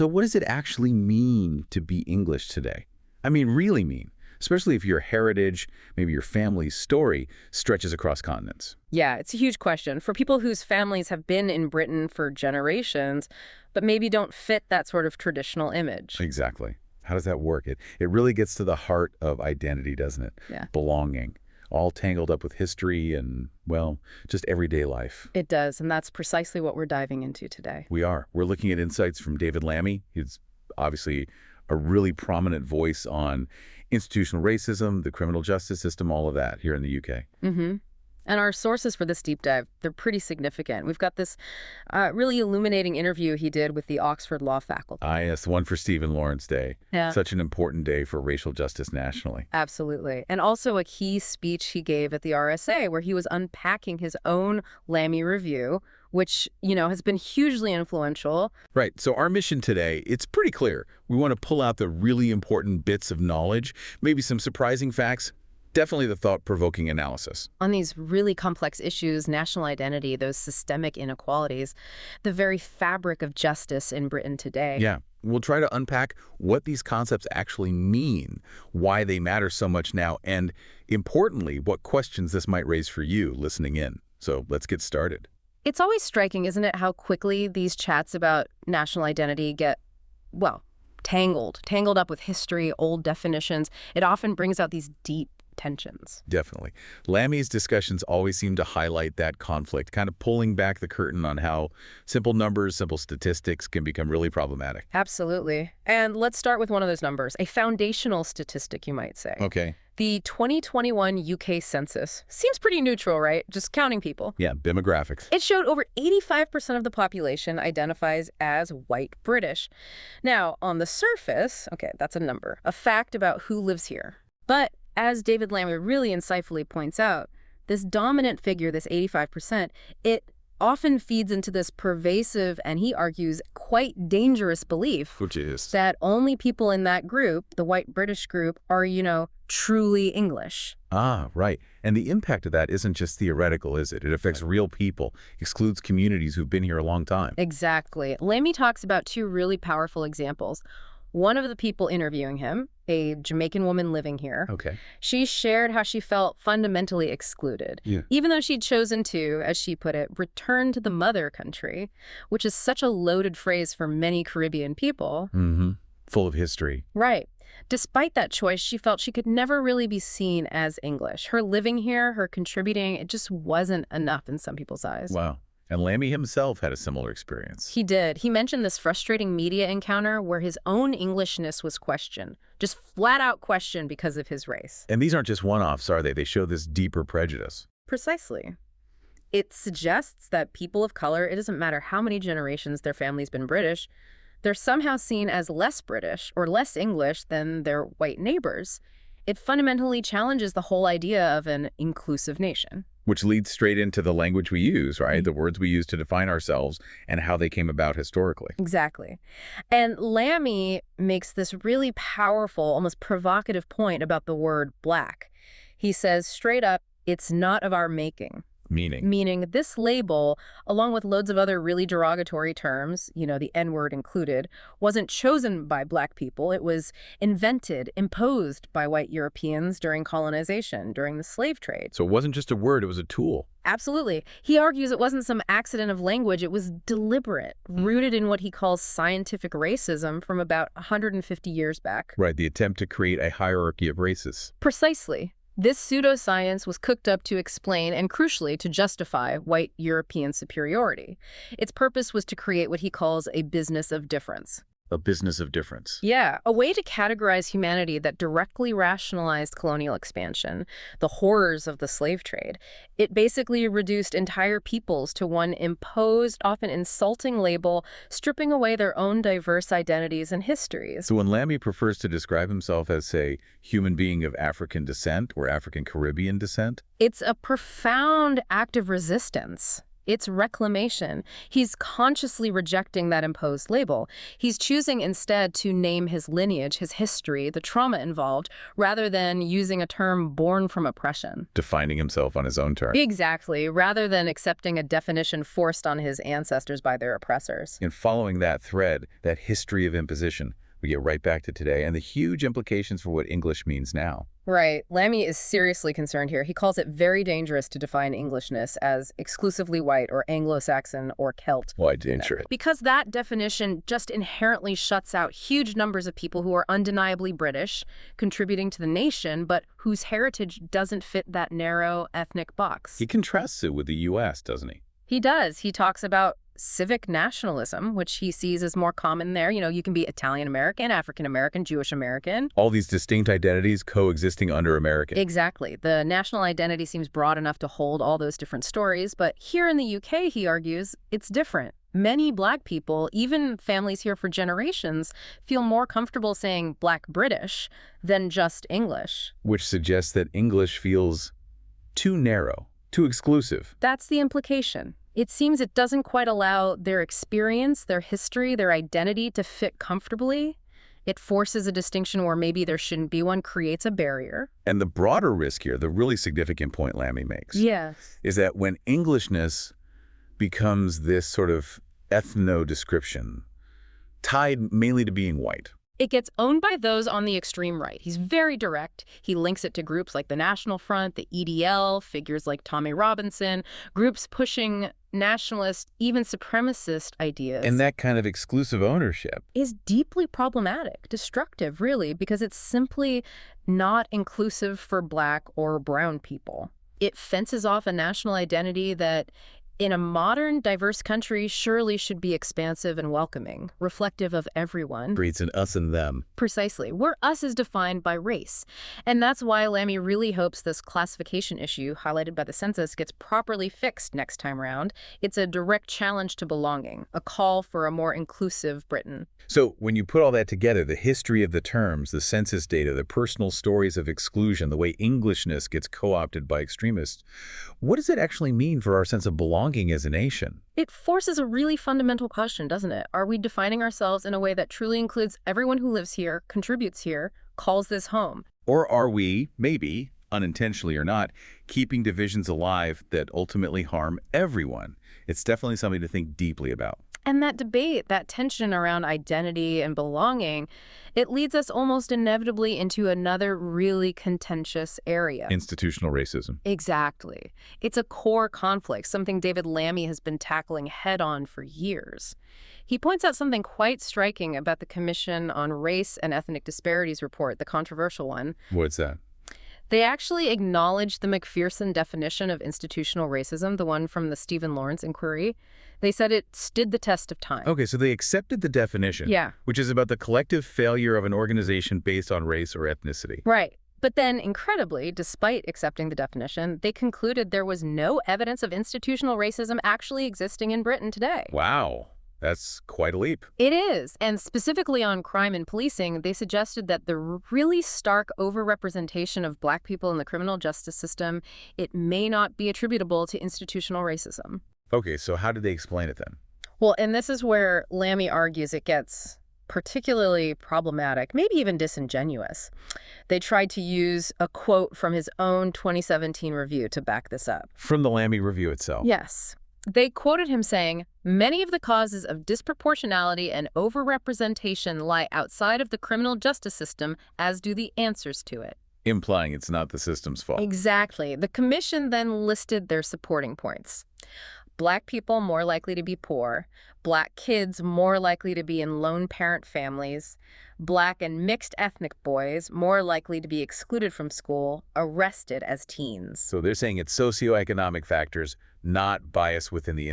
So what does it actually mean to be English today? I mean, really mean, especially if your heritage, maybe your family's story, stretches across continents. Yeah, it's a huge question. For people whose families have been in Britain for generations, but maybe don't fit that sort of traditional image. Exactly. How does that work? It really gets to the heart of identity, doesn't it? Yeah. Belonging, all tangled up with history and, well, just everyday life. It does, and that's precisely what we're diving into today. We are. We're looking at insights from David Lammy. He's obviously a really prominent voice on institutional racism, the criminal justice system, all of that here in the UK. Mm-hmm. And our sources for this deep dive, they're pretty significant. We've got this really illuminating interview he did with the Oxford Law faculty. Yes, the one for Stephen Lawrence Day. Yeah. Such an important day for racial justice nationally. Absolutely. And also a key speech he gave at the RSA where he was unpacking his own Lammy review, which, has been hugely influential. Right. So our mission today, it's pretty clear. We want to pull out the really important bits of knowledge, maybe some surprising facts, definitely the thought-provoking analysis. On these really complex issues, national identity, those systemic inequalities, the very fabric of justice in Britain today. Yeah. We'll try to unpack what these concepts actually mean, why they matter so much now, and importantly, what questions this might raise for you listening in. So let's get started. It's always striking, isn't it, how quickly these chats about national identity get, tangled up with history, old definitions. It often brings out these deep tensions. Definitely. Lammy's discussions always seem to highlight that conflict, kind of pulling back the curtain on how simple numbers, simple statistics can become really problematic. Absolutely. And let's start with one of those numbers, a foundational statistic, you might say. Okay. The 2021 UK census seems pretty neutral, right? Just counting people. Yeah, demographics. It showed over 85% of the population identifies as white British. Now, on the surface, okay, that's a number, a fact about who lives here. But as David Lammy really insightfully points out, this dominant figure, this 85%, it often feeds into this pervasive, and he argues, quite dangerous belief. Which is? That only people in that group, the white British group, are, truly English. Ah, right. And the impact of that isn't just theoretical, is it? It affects real people, excludes communities who've been here a long time. Exactly. Lammy talks about two really powerful examples. One of the people interviewing him, a Jamaican woman living here, she shared how she felt fundamentally excluded, even though she'd chosen to, as she put it, return to the mother country, which is such a loaded phrase for many Caribbean people. Mm-hmm. Full of history. Right. Despite that choice, she felt she could never really be seen as English. Her living here, her contributing, it just wasn't enough in some people's eyes. Wow. And Lammy himself had a similar experience. He did. He mentioned this frustrating media encounter where his own Englishness was questioned, just flat out questioned because of his race. And these aren't just one-offs, are they? They show this deeper prejudice. Precisely. It suggests that people of color, it doesn't matter how many generations their family's been British, they're somehow seen as less British or less English than their white neighbors. It fundamentally challenges the whole idea of an inclusive nation. Which leads straight into the language we use, right? The words we use to define ourselves and how they came about historically. Exactly. And Lammy makes this really powerful, almost provocative point about the word black. He says straight up, it's not of our making. Meaning this label, along with loads of other really derogatory terms, the N-word included, wasn't chosen by black people. It was invented, imposed by white Europeans during colonization, during the slave trade. So it wasn't just a word, it was a tool. Absolutely. He argues it wasn't some accident of language. It was deliberate, rooted in what he calls scientific racism from about 150 years back. Right, the attempt to create a hierarchy of races. Precisely. This pseudoscience was cooked up to explain and, crucially, to justify white European superiority. Its purpose was to create what he calls a business of difference. A business of difference. Yeah, a way to categorize humanity that directly rationalized colonial expansion, the horrors of the slave trade. It basically reduced entire peoples to one imposed, often insulting label, stripping away their own diverse identities and histories. So when Lammy prefers to describe himself as, say, human being of African descent or African Caribbean descent? It's a profound act of resistance. It's reclamation. He's consciously rejecting that imposed label. He's choosing instead to name his lineage, his history, the trauma involved, rather than using a term born from oppression. Defining himself on his own terms. Exactly, rather than accepting a definition forced on his ancestors by their oppressors. In following that thread, that history of imposition, we get right back to today and the huge implications for what English means now. Right. Lammy is seriously concerned here. He calls it very dangerous to define Englishness as exclusively white or Anglo-Saxon or Celt. Why dangerous? Because that definition just inherently shuts out huge numbers of people who are undeniably British, contributing to the nation, but whose heritage doesn't fit that narrow ethnic box. He contrasts it with the U.S., doesn't he? He does. He talks about civic nationalism, which he sees as more common there. You can be Italian-American, African-American, Jewish-American. All these distinct identities coexisting under American. Exactly. The national identity seems broad enough to hold all those different stories, but here in the UK, he argues, it's different. Many Black people, even families here for generations, feel more comfortable saying Black British than just English. Which suggests that English feels too narrow, too exclusive. That's the implication. It seems it doesn't quite allow their experience, their history, their identity to fit comfortably. It forces a distinction where maybe there shouldn't be one, creates a barrier. And the broader risk here, the really significant point Lammy makes, yes, is that when Englishness becomes this sort of ethno-description, tied mainly to being white, it gets owned by those on the extreme right. He's very direct. He links it to groups like the National Front, the EDL, figures like Tommy Robinson, groups pushing nationalist, even supremacist ideas. And that kind of exclusive ownership is deeply problematic, destructive, really, because it's simply not inclusive for Black or brown people. It fences off a national identity that, in a modern, diverse country, surely should be expansive and welcoming, reflective of everyone. Creates an us and them. Precisely. Where us is defined by race. And that's why Lammy really hopes this classification issue, highlighted by the census, gets properly fixed next time around. It's a direct challenge to belonging, a call for a more inclusive Britain. So when you put all that together, the history of the terms, the census data, the personal stories of exclusion, the way Englishness gets co-opted by extremists, what does it actually mean for our sense of belonging as a nation? It forces a really fundamental question, doesn't it? Are we defining ourselves in a way that truly includes everyone who lives here, contributes here, calls this home? Or are we, maybe, unintentionally or not, keeping divisions alive that ultimately harm everyone? It's definitely something to think deeply about. And that debate, that tension around identity and belonging, it leads us almost inevitably into another really contentious area. Institutional racism. Exactly. It's a core conflict, something David Lammy has been tackling head-on for years. He points out something quite striking about the Commission on Race and Ethnic Disparities report, the controversial one. What's that? They actually acknowledged the McPherson definition of institutional racism, the one from the Stephen Lawrence inquiry. They said it stood the test of time. Okay, so they accepted the definition, yeah, which is about the collective failure of an organization based on race or ethnicity. Right. But then, incredibly, despite accepting the definition, they concluded there was no evidence of institutional racism actually existing in Britain today. Wow. That's quite a leap. It is. And specifically on crime and policing, they suggested that the really stark overrepresentation of Black people in the criminal justice system, it may not be attributable to institutional racism. Okay, so how did they explain it then? Well, and this is where Lammy argues it gets particularly problematic, maybe even disingenuous. They tried to use a quote from his own 2017 review to back this up. From the Lammy review itself? Yes. They quoted him saying, "Many of the causes of disproportionality and overrepresentation lie outside of the criminal justice system, as do the answers to it." Implying it's not the system's fault. Exactly. The commission then listed their supporting points. Black people more likely to be poor, Black kids more likely to be in lone parent families, Black and mixed ethnic boys more likely to be excluded from school, arrested as teens. So they're saying it's socioeconomic factors, not bias within the